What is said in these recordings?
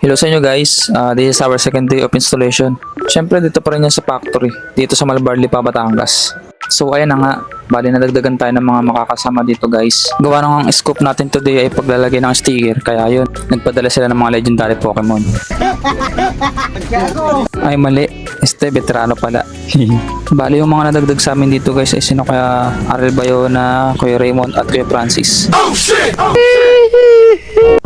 Hello sa inyo guys, this is our second day of installation. Siyempre dito pa rin yan sa factory, dito sa Malbarli pa, Batangas. So ayan na nga, bali nadagdagan tayo ng mga makakasama dito guys. Gawa ng ang scope natin today ay paglalagay ng sticker, kaya yun, nagpadala sila ng mga legendary Pokemon. Ay mali, veterano pala. Bali yung mga nadagdag sa amin dito guys ay sino kaya Arel Bayona, Kuya Raymond at Kuya Francis. Oh shit! Oh shit!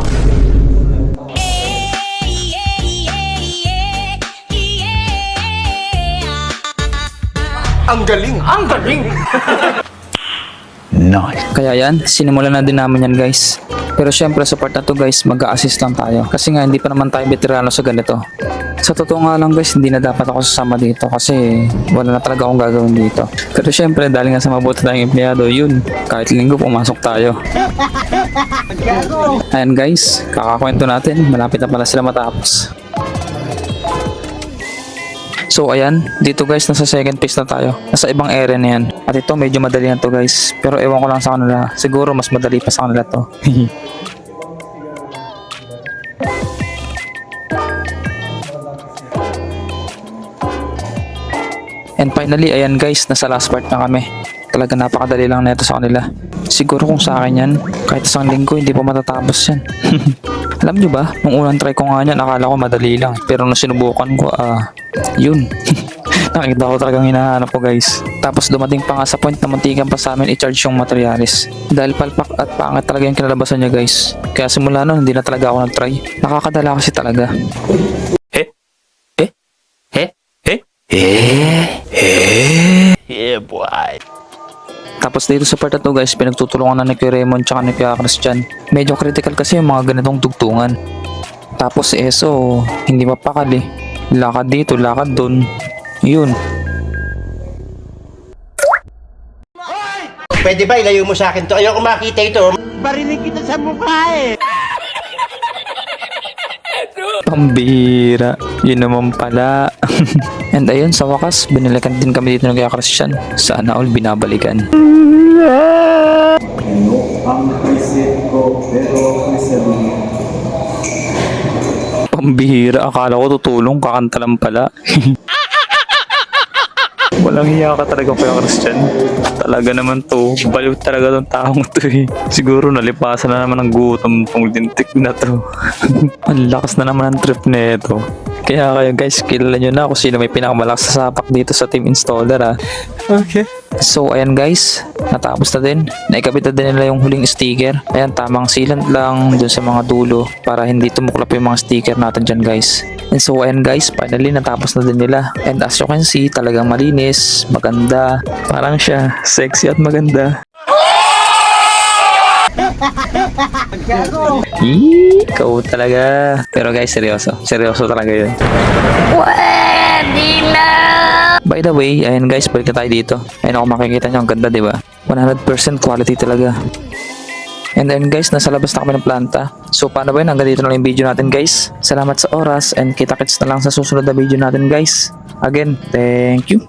Ang galing! Ang galing! Nice. Kaya yan, sinimulan na din namin yan guys. Pero syempre sa part na to guys, mag-a-assist lang tayo. Kasi nga hindi pa naman tayo veterano sa ganito. Sa totoo nga lang guys, hindi na dapat ako sasama dito kasi wala na talaga akong gagawin dito. Pero syempre dahil nga sa mabuti tayong empleyado, yun, kahit linggo pumasok tayo. Ayan guys, kakakwento natin, malapit na pala sila matapos. So ayan, dito guys nasa second phase na tayo. Nasa ibang area na yan. At ito medyo madali na to guys. Pero ewan ko lang sa kanila. Siguro mas madali pa sa kanila to. And finally, ayan guys, nasa last part na kami. Talaga napakadali lang na ito sa kanila. Siguro kung sa akin yan, kahit isang linggo hindi pa matatapos yan. Alam nyo ba, nung unang try ko nga yan, akala ko madali lang. Pero nung sinubukan ko, yun. Nakita ko talagang hinahanap ko guys. Tapos dumating pa nga sa point na muntikan pa sa amin i-charge yung materialis. Dahil palpak at pangit talaga yung kinalabasan niya guys. Kaya simula nun, hindi na talaga ako nag-try. Nakakadala kasi talaga. Yeah, boy! Tapos dito sa part na to guys, pinagtutulungan na ni Kuya Raymond tsaka ni Kuya Christian. Medyo critical kasi yung mga ganitong tugtungan. Tapos si Eso, hindi mapakali. Lakad dito, lakad dun. Yun. Pwede ba ilayo mo sa akin to? Ayoko makita ito. Barinig kita sa mukha eh. Pambira. Yun naman pala. And ayun, sa wakas, binalikan din kami dito ng Kuya Christian. Sana all binabalikan. Pambihira, akala ko tutulong, kakanta lang pala. Walang hiya ka talaga Kuya Christian. Talaga naman to, baliw talaga tong taong to eh. Siguro nalipasan na naman ng gutom tong lintik na to. Ang lakas na naman ang trip nito. Kaya kayo guys, kilala nyo na kung sino may pinakamalakas sa sapak dito sa team installer ha. Okay. So ayan guys, natapos na din. Naikabit na din nila yung huling sticker. Ayan, tamang sealant lang dun sa mga dulo para hindi tumuklap yung mga sticker natin dyan guys. And so ayan guys, finally natapos na din nila. And as you can see, talagang malinis, maganda. Parang siya, sexy at maganda. Ikaw talaga. Pero guys, seryoso. Seryoso talaga yun. By the way, ayan guys, balik na tayo dito. Ayan ako makikita nyo, ang ganda diba? 100% quality talaga. And then guys, nasa labas na kami ng planta. So paano ba yun? Hanggang dito na lang yung video natin guys. Salamat sa oras and kita-kits na lang sa susunod na video natin guys. Again, thank you.